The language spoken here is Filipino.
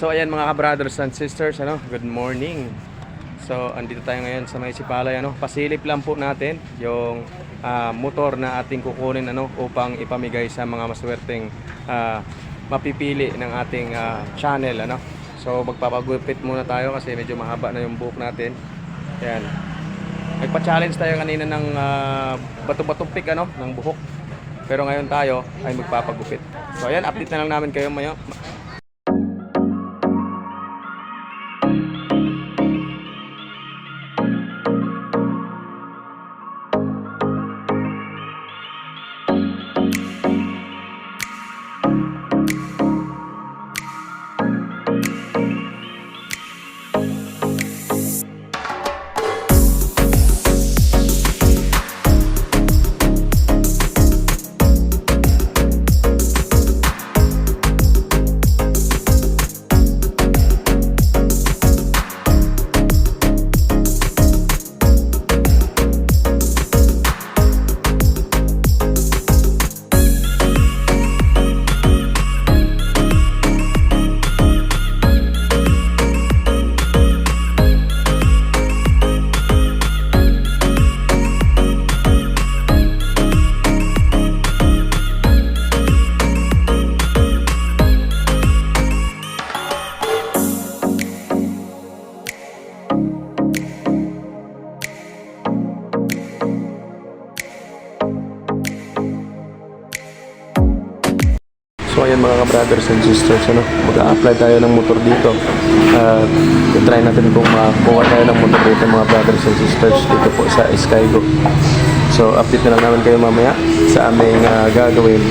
So ayan mga brothers and sisters, good morning. So andito tayo ngayon sa may Sipalay, pasilip lang po natin yung motor na ating kukunin upang ipamigay sa mga maswerteng mapipili ng ating channel, So magpapagupit muna tayo kasi medyo mahaba na yung buhok natin. Ayan. Nagpa-challenge tayo kanina ng bato-batong pick ng buhok. Pero ngayon tayo ay magpapagupit. So ayan, update na lang namin kayo mayo. So ayan mga brothers and sisters, mag-a-apply tayo ng motor dito. I-try natin kung makakuha tayo ng motor dito mga brothers and sisters dito po sa Skygo. So update na lang namin kayo mamaya sa aming gagawin